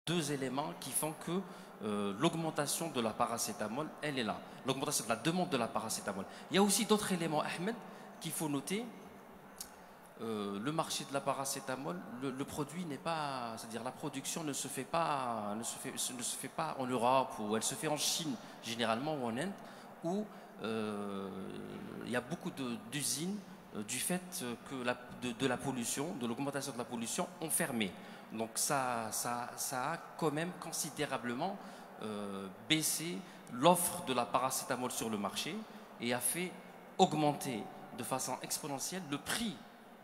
deux éléments qui font que l'augmentation de la paracétamol, elle est là. L'augmentation de la demande de la paracétamol. Il y a aussi d'autres éléments, Ahmed, qu'il faut noter. Le marché de la paracétamol, le produit n'est pas, c'est-à-dire la production ne se fait pas, ne se fait pas en Europe, ou elle se fait en Chine généralement, ou en Inde, où il y a beaucoup d'usines du fait que de la pollution, de l'augmentation de la pollution, ont fermé. Donc ça a quand même considérablement baissé l'offre de la paracétamol sur le marché et a fait augmenter de façon exponentielle le prix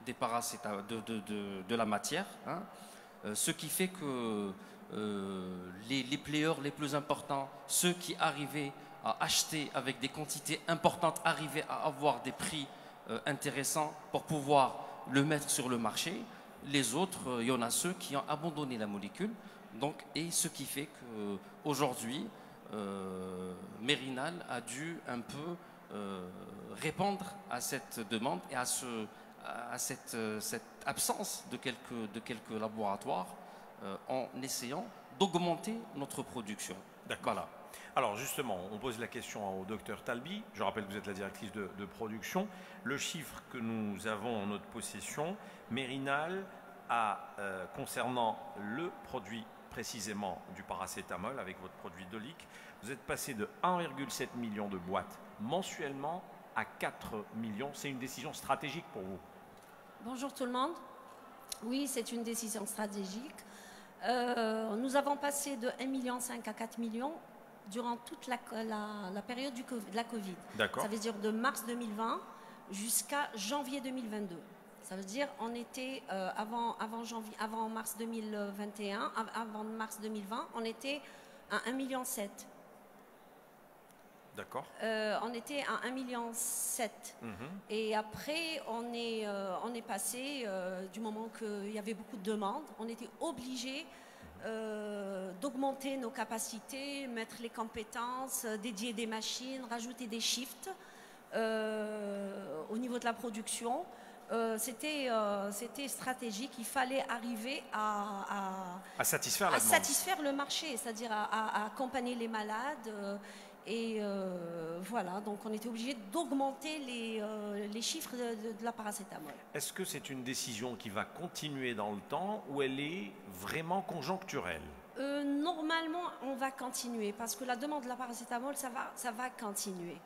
des de la matière, hein, ce qui fait que les players les plus importants, ceux qui arrivaient à acheter avec des quantités importantes, arrivaient à avoir des prix intéressants pour pouvoir le mettre sur le marché. Les autres, il y en a ceux qui ont abandonné la molécule. Donc, et ce qui fait qu'aujourd'hui, Mérinal a dû un peu répondre à cette demande et à cette absence de quelques laboratoires en essayant d'augmenter notre production. D'accord. Voilà. Alors justement, on pose la question au docteur Talbi. Je rappelle que vous êtes la directrice de production. Le chiffre que nous avons en notre possession, Mérinal a, concernant le produit précisément du paracétamol avec votre produit Dolic, vous êtes passé de 1,7 million de boîtes mensuellement à 4 millions. C'est une décision stratégique pour vous? Bonjour tout le monde. Oui, c'est une décision stratégique. Nous avons passé de 1,5 million à 4 millions durant toute la période de la Covid. D'accord. Ça veut dire de mars 2020 jusqu'à janvier 2022. Ça veut dire on était avant mars 2021, avant mars 2020, on était à 1,7 million. D'accord. On était à 1,7 million. Et après, on est passé, du moment qu'il y avait beaucoup de demandes, on était obligé d'augmenter nos capacités, mettre les compétences, dédier des machines, rajouter des shifts au niveau de la production. C'était stratégique, il fallait arriver à satisfaire la demande. Satisfaire le marché, c'est-à-dire à accompagner les malades. Voilà, donc on était obligé d'augmenter les chiffres de la paracétamol. Est-ce que c'est une décision qui va continuer dans le temps ou elle est vraiment conjoncturelle? Normalement, on va continuer parce que la demande de la paracétamol, ça va continuer.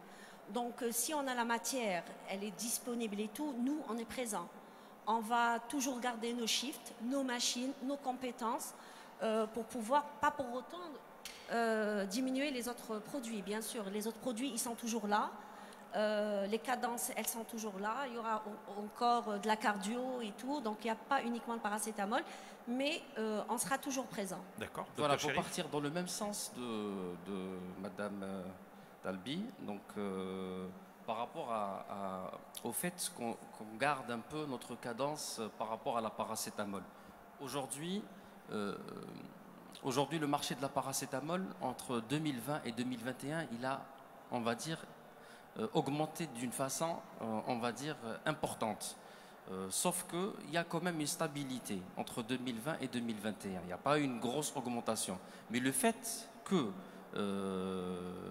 Donc si on a la matière, elle est disponible et tout, nous, on est présent. On va toujours garder nos shifts, nos machines, nos compétences pour pouvoir, pas pour autant diminuer les autres produits, bien sûr. Les autres produits, ils sont toujours là. Les cadences, elles sont toujours là. Il y aura encore de la cardio et tout. Donc, il n'y a pas uniquement le paracétamol. Mais on sera toujours présent. D'accord. Voilà, pour partir dans le même sens de Madame Talbi, donc par rapport au fait qu'on garde un peu notre cadence par rapport à la paracétamol. Aujourd'hui, le marché de la paracétamol, entre 2020 et 2021, il a, on va dire, augmenté d'une façon, on va dire, importante. Sauf qu'il y a quand même une stabilité entre 2020 et 2021. Il n'y a pas une grosse augmentation. Mais le fait que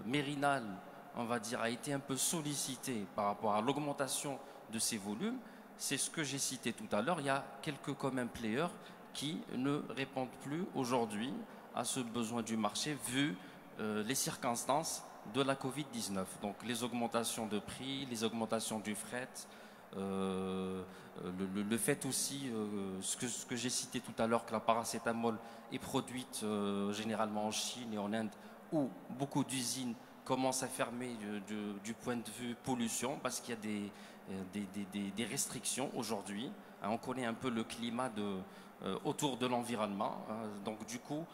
Mérinal, on va dire, a été un peu sollicité par rapport à l'augmentation de ses volumes, c'est ce que j'ai cité tout à l'heure. Il y a quelques quand même players qui ne répondent plus aujourd'hui à ce besoin du marché vu les circonstances de la Covid-19. Donc les augmentations de prix, les augmentations du fret, le fait aussi, ce que j'ai cité tout à l'heure, que la paracétamol est produite généralement en Chine et en Inde, où beaucoup d'usines commencent à fermer du point de vue pollution, parce qu'il y a des restrictions aujourd'hui. On connaît un peu le climat autour de l'environnement. Donc du coup,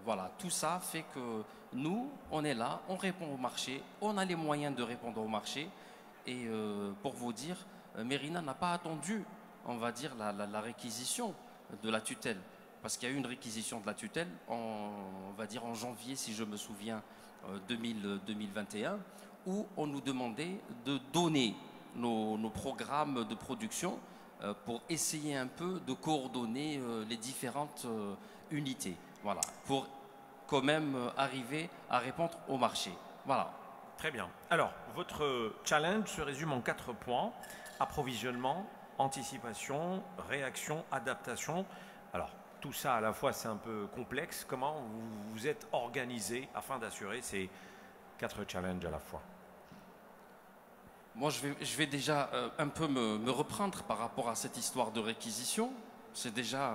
voilà, tout ça fait que nous, on est là, on répond au marché, on a les moyens de répondre au marché. Et pour vous dire, Mérina n'a pas attendu, on va dire, la réquisition de la tutelle. Parce qu'il y a eu une réquisition de la tutelle, on va dire en janvier, si je me souviens, 2021, où on nous demandait de donner nos programmes de production pour essayer un peu de coordonner les différentes unités. Voilà, pour quand même arriver à répondre au marché. Voilà. Très bien. Alors, votre challenge se résume en 4 points. Approvisionnement, anticipation, réaction, adaptation. Alors, tout ça à la fois, c'est un peu complexe. Comment vous vous êtes organisé afin d'assurer ces 4 challenges à la fois? Moi, je vais déjà un peu me reprendre par rapport à cette histoire de réquisition. C'est déjà,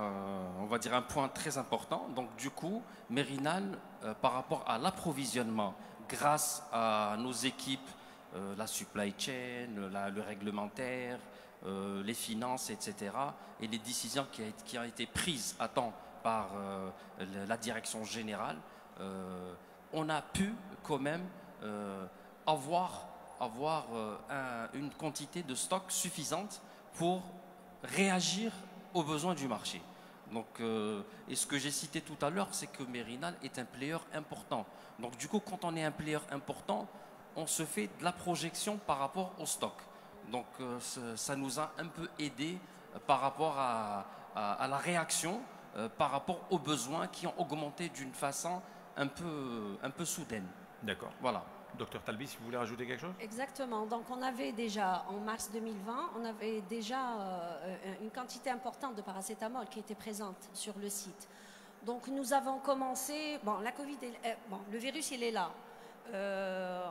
on va dire, un point très important. Donc, du coup, Merinal, par rapport à l'approvisionnement, grâce à nos équipes, la supply chain, le réglementaire, les finances, etc., et les décisions qui ont été prises à temps par la direction générale, on a pu quand même avoir une quantité de stock suffisante pour réagir aux besoins du marché. Donc, et ce que j'ai cité tout à l'heure, c'est que Merinal est un player important. Donc du coup, quand on est un player important, on se fait de la projection par rapport au stock. Donc ça nous a un peu aidé par rapport à la réaction, par rapport aux besoins qui ont augmenté d'une façon un peu soudaine. D'accord. Voilà. Docteur Talbi, si vous voulez rajouter quelque chose? Exactement. Donc, on avait déjà, en mars 2020, on avait déjà une quantité importante de paracétamol qui était présente sur le site. Donc, nous avons commencé. Bon, la Covid, le virus, il est là.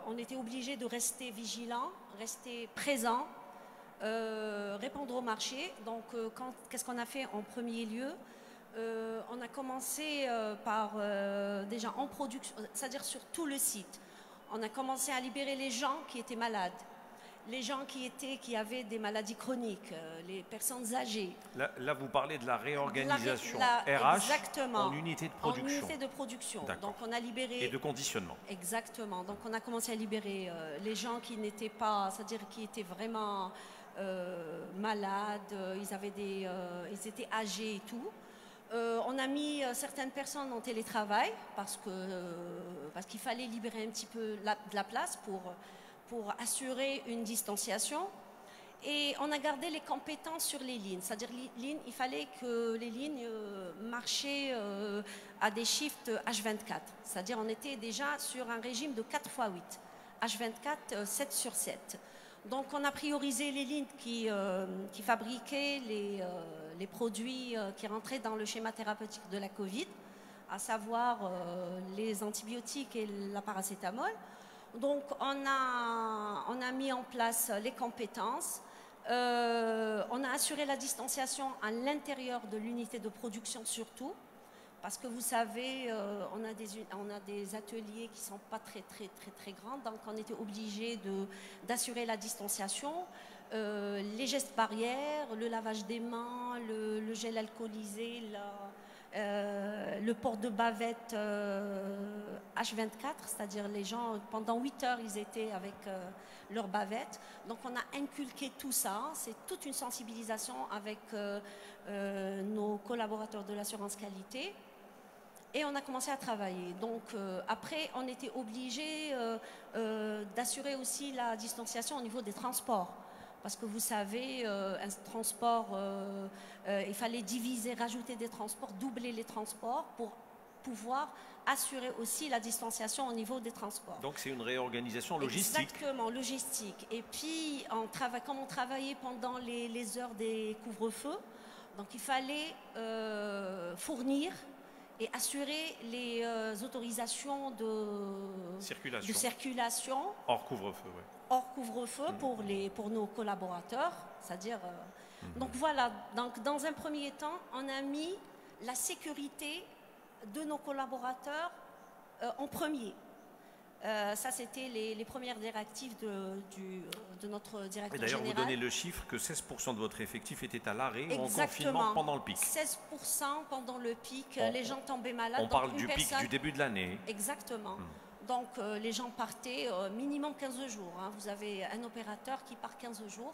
On était obligé de rester vigilant, rester présent, répondre au marché. Donc, qu'est-ce qu'on a fait en premier lieu? On a commencé par déjà en production, c'est-à-dire sur tout le site. On a commencé à libérer les gens qui étaient malades, les gens qui avaient des maladies chroniques, les personnes âgées. Là, vous parlez de la réorganisation RH exactement, en unité de production. En unité de production. Donc on a libéré... Et de conditionnement. Exactement. Donc on a commencé à libérer les gens qui n'étaient pas, c'est-à-dire qui étaient vraiment malades, ils étaient âgés et tout. On a mis certaines personnes en télétravail parce qu'il fallait libérer un petit peu de la place pour assurer une distanciation. Et on a gardé les compétences sur les lignes. C'est-à-dire il fallait que les lignes marchaient à des shifts H24. C'est-à-dire on était déjà sur un régime de 4x8. H24, 7 sur 7. Donc on a priorisé les lignes qui fabriquaient les produits qui rentraient dans le schéma thérapeutique de la Covid, à savoir les antibiotiques et la paracétamol. Donc on a mis en place les compétences, on a assuré la distanciation à l'intérieur de l'unité de production surtout, parce que vous savez, on a des ateliers qui ne sont pas très grands, donc on était obligé d'assurer la distanciation, les gestes barrières, le lavage des mains, le gel alcoolisé, le port de bavette H24, c'est-à-dire les gens, pendant 8 heures, ils étaient avec leur bavette. Donc on a inculqué tout ça, c'est toute une sensibilisation avec nos collaborateurs de l'assurance qualité. Et on a commencé à travailler. Donc après, on était obligé d'assurer aussi la distanciation au niveau des transports. Parce que vous savez, un transport, il fallait diviser, rajouter des transports, doubler les transports pour pouvoir assurer aussi la distanciation au niveau des transports. Donc c'est une réorganisation logistique. Exactement, logistique. Et puis, comme on travaillait pendant les heures des couvre-feux, donc il fallait fournir et assurer les autorisations de circulation hors couvre-feu, oui. Hors couvre-feu pour nos collaborateurs, c'est-à-dire... Donc voilà, donc dans un premier temps, on a mis la sécurité de nos collaborateurs en premier. Ça, c'était les premières directives de notre directeur général. D'ailleurs, vous donnez le chiffre que 16% de votre effectif était à l'arrêt ou en confinement pendant le pic. 16% pendant le pic, les gens tombaient malades. On parle du pic du début de l'année. Exactement. Donc, les gens partaient minimum 15 jours. Hein. Vous avez un opérateur qui part 15 jours.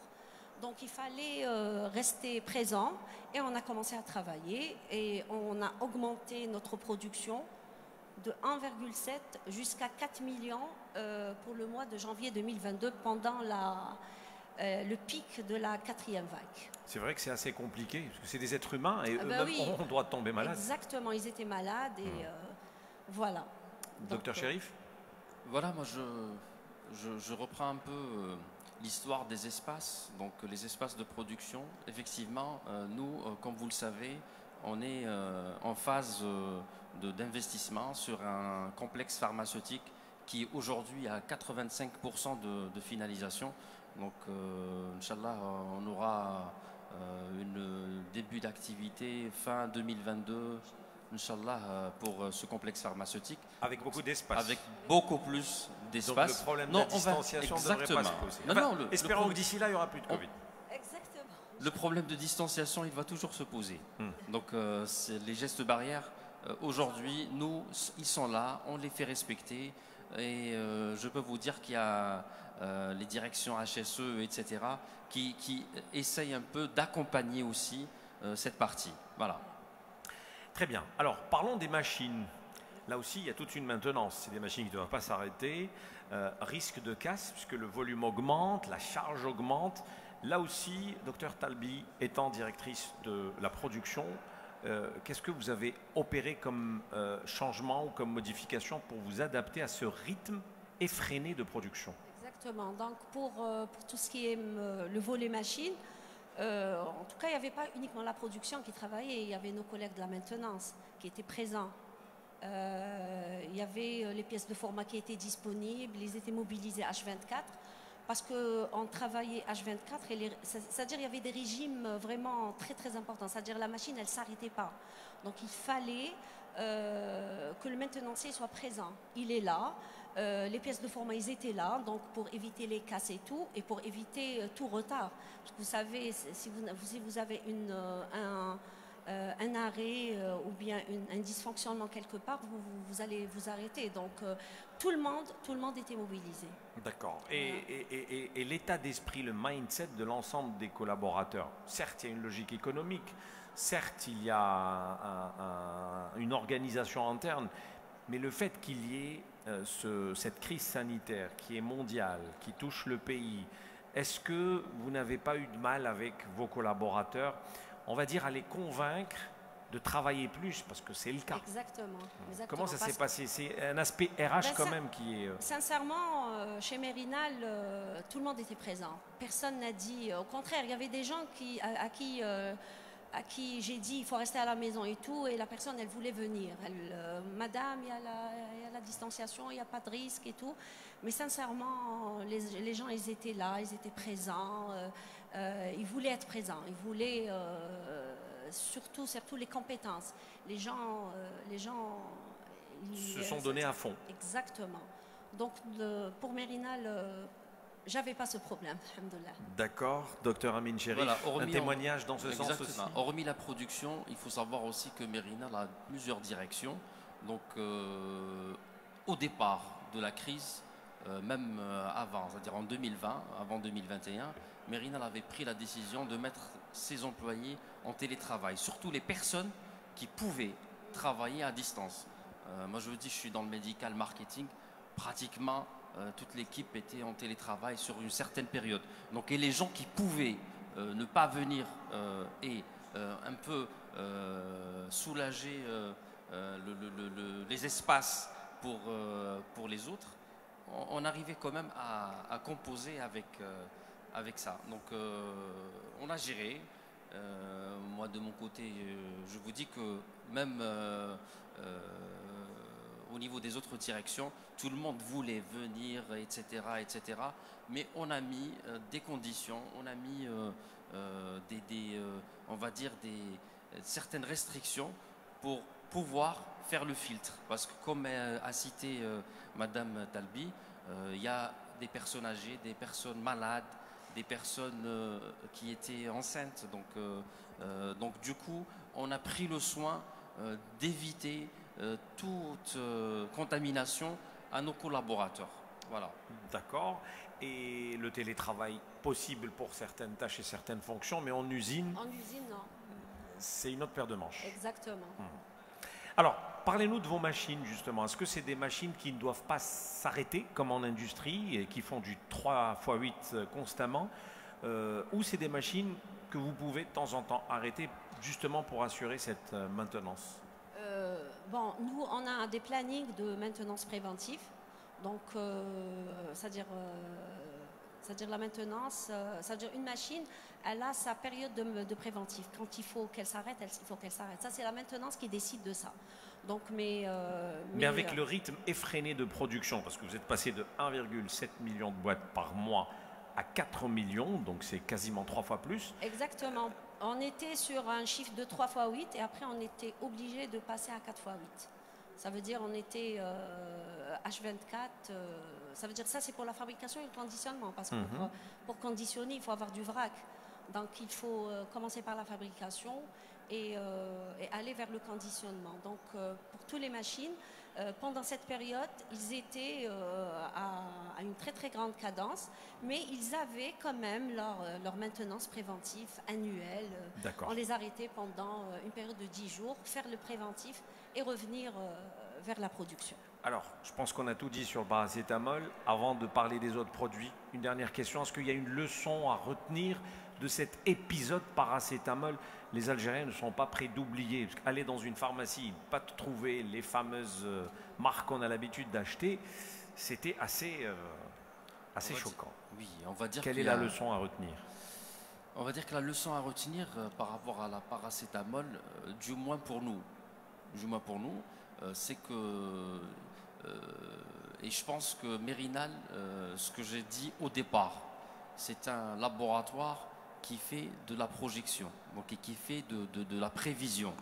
Donc, il fallait rester présent et on a commencé à travailler et on a augmenté notre production de 1,7 jusqu'à 4 millions pour le mois de janvier 2022 pendant le pic de la 4e vague. C'est vrai que c'est assez compliqué, parce que c'est des êtres humains et Ben eux-mêmes oui, ont le droit de tomber malades. Exactement, ils étaient malades et voilà. Docteur Chérif? Voilà, moi je reprends un peu l'histoire des espaces, donc les espaces de production. Effectivement, nous, comme vous le savez, on est en phase d'investissement sur un complexe pharmaceutique qui aujourd'hui a 85% de finalisation. Donc, Inch'Allah, on aura un début d'activité fin 2022, Inch'Allah, pour ce complexe pharmaceutique. Avec beaucoup d'espace. Avec beaucoup plus d'espace. Donc le problème de la distanciation ne devrait pas se poser. Non, espérons que d'ici là, il n'y aura plus de Covid. Exactement. Le problème de distanciation, il va toujours se poser. Donc les gestes barrières, aujourd'hui, nous, ils sont là, on les fait respecter. Et je peux vous dire qu'il y a les directions HSE, etc., qui essayent un peu d'accompagner aussi cette partie. Voilà. Très bien. Alors, parlons des machines. Là aussi, il y a toute une maintenance. C'est des machines qui ne doivent pas s'arrêter. Risque de casse, puisque le volume augmente, la charge augmente. Là aussi, docteur Talbi, étant directrice de la production, qu'est-ce que vous avez opéré comme changement ou comme modification pour vous adapter à ce rythme effréné de production? Exactement. Donc, pour tout ce qui est le volet machine, en tout cas, il n'y avait pas uniquement la production qui travaillait, il y avait nos collègues de la maintenance qui étaient présents. Il y avait les pièces de format qui étaient disponibles, ils étaient mobilisés H24 parce qu'on travaillait H24, c'est-à-dire il y avait des régimes vraiment très très importants, c'est-à-dire la machine elle ne s'arrêtait pas. Donc il fallait que le maintenancier soit présent. Il est là, les pièces de format ils étaient là, donc pour éviter les casses et tout, et pour éviter tout retard. Parce que vous savez, si vous avez un arrêt ou bien un dysfonctionnement quelque part, vous allez vous arrêter. Donc tout le monde était mobilisé. D'accord. Et l'état d'esprit, le mindset de l'ensemble des collaborateurs. Certes, il y a une logique économique, certes, il y a une organisation interne, mais le fait qu'il y ait cette crise sanitaire qui est mondiale, qui touche le pays, est-ce que vous n'avez pas eu de mal avec vos collaborateurs, on va dire, à les convaincre de travailler plus, parce que c'est le cas? Exactement. Comment ça s'est passé? C'est un aspect RH quand même qui est... Sincèrement, chez Mérinal, tout le monde était présent. Personne n'a dit... Au contraire, il y avait des gens à qui j'ai dit il faut rester à la maison et tout, et la personne, elle voulait venir. Madame, il y a la distanciation, il n'y a pas de risque et tout. Mais sincèrement, les gens, ils étaient là, ils étaient présents. Ils voulaient être présents, ils voulaient surtout les compétences. Les gens se sont donnés à fond. Exactement. Donc pour Mérinal, j'avais pas ce problème, alhamdoulilah. D'accord, docteur Amin Chérif, un témoignage dans ce sens aussi. Hormis la production, il faut savoir aussi que Mérinal a plusieurs directions. Donc au départ de la crise, même avant, c'est-à-dire en 2020, avant 2021, Mérinal avait pris la décision de mettre ses employés en télétravail, surtout les personnes qui pouvaient travailler à distance. Moi, je vous dis, je suis dans le médical marketing, pratiquement toute l'équipe était en télétravail sur une certaine période. Donc, et les gens qui pouvaient ne pas venir et un peu soulager les espaces pour les autres, on arrivait quand même à composer avec ça. Donc on a géré. Moi de mon côté, je vous dis que même au niveau des autres directions, tout le monde voulait venir, etc., etc. Mais on a mis des conditions, on a mis on va dire certaines restrictions pour pouvoir faire le filtre. Parce que comme a cité Madame Talbi, il y a des personnes âgées, des personnes malades, des personnes qui étaient enceintes. Donc du coup, on a pris le soin d'éviter toute contamination à nos collaborateurs. Voilà. D'accord. Et le télétravail possible pour certaines tâches et certaines fonctions, mais en usine... En usine, non. C'est une autre paire de manches. Exactement. Alors, parlez-nous de vos machines, justement. Est-ce que c'est des machines qui ne doivent pas s'arrêter, comme en industrie, et qui font du 3x8 constamment? ou c'est des machines que vous pouvez de temps en temps arrêter justement pour assurer cette maintenance? Bon, nous, on a des plannings de maintenance préventive. Donc, c'est-à-dire la maintenance, c'est-à-dire une machine, elle a sa période de préventif. Quand il faut qu'elle s'arrête, il faut qu'elle s'arrête. Ça, c'est la maintenance qui décide de ça. Donc, mais avec le rythme effréné de production, parce que vous êtes passé de 1,7 million de boîtes par mois à 4 millions, donc c'est quasiment 3 fois plus. Exactement. On était sur un chiffre de 3 fois 8 et après on était obligé de passer à 4 fois 8. Ça veut dire on était H24, ça veut dire ça c'est pour la fabrication et le conditionnement, parce que pour conditionner il faut avoir du vrac. Donc il faut commencer par la fabrication et aller vers le conditionnement. Donc pour toutes les machines, pendant cette période, ils étaient à une très très grande cadence, mais ils avaient quand même leur maintenance préventive annuelle. On les arrêtait pendant une période de 10 jours, faire le préventif et revenir vers la production. Alors, je pense qu'on a tout dit sur le paracétamol. Avant de parler des autres produits, une dernière question. Est-ce qu'il y a une leçon à retenir de cet épisode paracétamol? Les Algériens ne sont pas prêts d'oublier. Aller dans une pharmacie, pas trouver les fameuses marques qu'on a l'habitude d'acheter, c'était assez choquant. Oui, on va dire. Quelle est la leçon à retenir? On va dire que la leçon à retenir par rapport à la paracétamol, du moins pour nous, c'est que, et je pense que Mérinal, ce que j'ai dit au départ, c'est un laboratoire qui fait de la projection, donc, et qui fait de la prévision.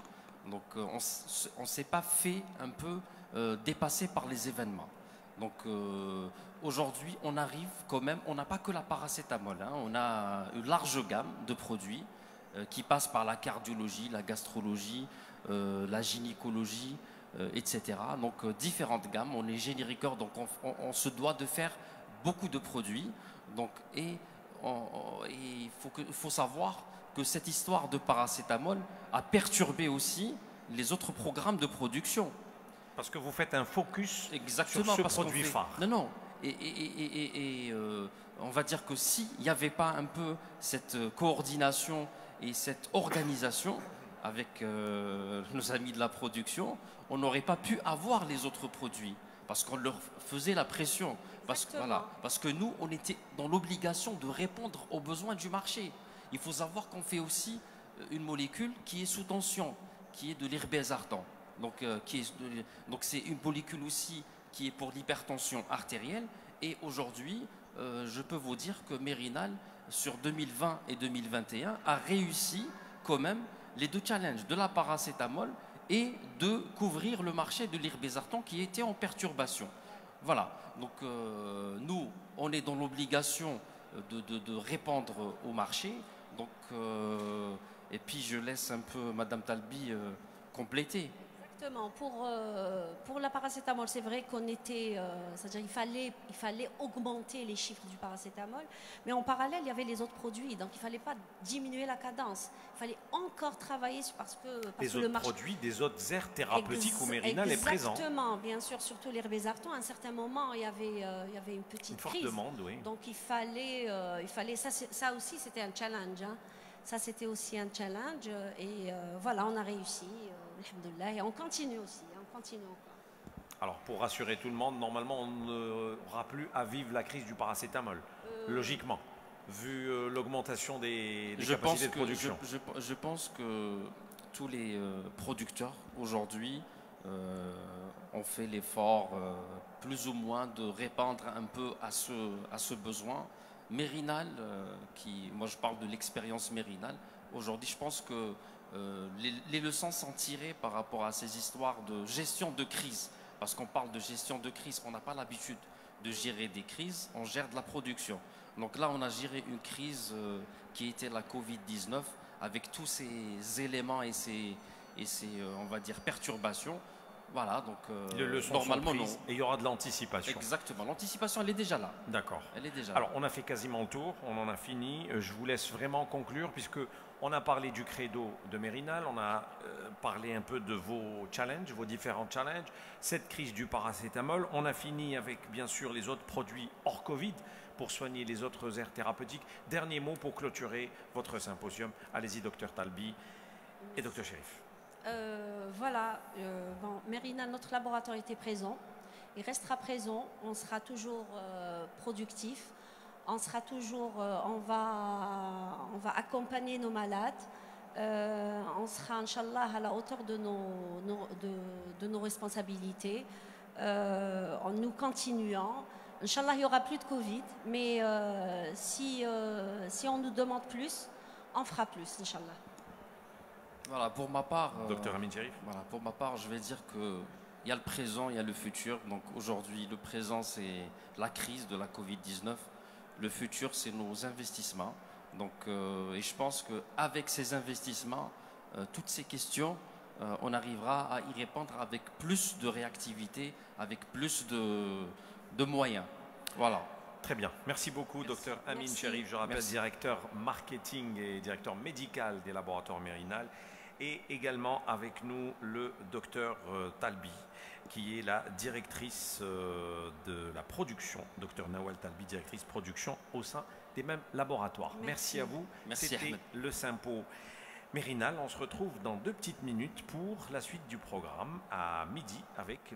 Donc on ne s'est pas fait un peu dépasser par les événements. Donc aujourd'hui, on arrive quand même, on n'a pas que la paracétamol, hein, on a une large gamme de produits qui passent par la cardiologie, la gastrologie, la gynécologie, etc. Donc différentes gammes, on est génériqueur, donc on se doit de faire beaucoup de produits. Donc, et il faut savoir que cette histoire de paracétamol a perturbé aussi les autres programmes de production. Parce que vous faites un focus exactement sur ce produit phare. Non. On va dire que s'il n'y avait pas un peu cette coordination et cette organisation avec nos amis de la production, on n'aurait pas pu avoir les autres produits. Parce qu'on leur faisait la pression. Parce que nous, on était dans l'obligation de répondre aux besoins du marché. Il faut savoir qu'on fait aussi une molécule qui est sous tension, qui est de l'irbésartan. Donc c'est une molécule aussi qui est pour l'hypertension artérielle. Et aujourd'hui, je peux vous dire que Mérinal, sur 2020 et 2021, a réussi quand même les deux challenges de la paracétamol et de couvrir le marché de l'irbésartan qui était en perturbation. Voilà, donc nous, on est dans l'obligation de répondre au marché. Donc, et puis je laisse un peu Madame Talbi compléter. Exactement. Pour la paracétamol, c'est vrai qu'on était, c'est-à-dire il fallait augmenter les chiffres du paracétamol, mais en parallèle, il y avait les autres produits, donc il ne fallait pas diminuer la cadence. Il fallait encore travailler parce que le marché... produits, des autres aires thérapeutiques où Mérinal est présent. Exactement, bien sûr, surtout l'irbésartan. À un certain moment, il y avait une petite forte crise. Demande, oui. Donc il fallait ça aussi, c'était un challenge. Hein. Ça, c'était aussi un challenge. Et voilà, on a réussi. Alhamdoulilah, et on continue aussi, on continue encore. Alors pour rassurer tout le monde, normalement on n'aura plus à vivre la crise du paracétamol, logiquement, vu l'augmentation des capacités de production. Je pense que tous les producteurs aujourd'hui ont fait l'effort plus ou moins de répondre un peu à ce besoin. Mérinal, moi je parle de l'expérience Mérinal, aujourd'hui je pense que les leçons sont tirées par rapport à ces histoires de gestion de crise. Parce qu'on parle de gestion de crise, on n'a pas l'habitude de gérer des crises, on gère de la production. Donc là, on a géré une crise qui était la Covid-19 avec tous ces éléments et ces on va dire, perturbations. Voilà, donc Les leçons normalement sont non. prises et il y aura de l'anticipation. Exactement, l'anticipation elle est déjà là. D'accord. Elle est déjà Alors, là. on a fait quasiment le tour, on en a fini. Je vous laisse vraiment conclure puisque on a parlé du credo de Mérinal, on a parlé un peu de vos challenges, vos différents challenges, cette crise du paracétamol. On a fini avec, bien sûr, les autres produits hors Covid pour soigner les autres aires thérapeutiques. Dernier mot pour clôturer votre symposium. Allez-y, docteur Talbi et docteur Chérif. Voilà, bon, Mérinal, notre laboratoire était présent, il restera présent, on sera toujours productif, on sera toujours, on va accompagner nos malades, on sera, Inch'Allah, à la hauteur de nos responsabilités, en nous continuant. Inch'Allah, il n'y aura plus de Covid, mais si on nous demande plus, on fera plus, Inch'Allah. Voilà, pour ma part, Docteur Amin Cherif. voilà, pour ma part, je vais dire que il y a le présent, il y a le futur. Donc aujourd'hui, le présent, c'est la crise de la Covid-19. Le futur, c'est nos investissements. Donc, et je pense qu'avec ces investissements, toutes ces questions, on arrivera à y répondre avec plus de réactivité, avec plus de moyens. Voilà. Très bien. Merci beaucoup, docteur Amin Cherif. Je rappelle, directeur marketing et directeur médical des laboratoires Mérinal. Et également avec nous le docteur Talbi, qui est la directrice de la production, docteur Nawal Talbi, directrice production au sein des mêmes laboratoires. Merci à vous. C'était le Sympo Mérinal. On se retrouve dans 2 petites minutes pour la suite du programme à midi avec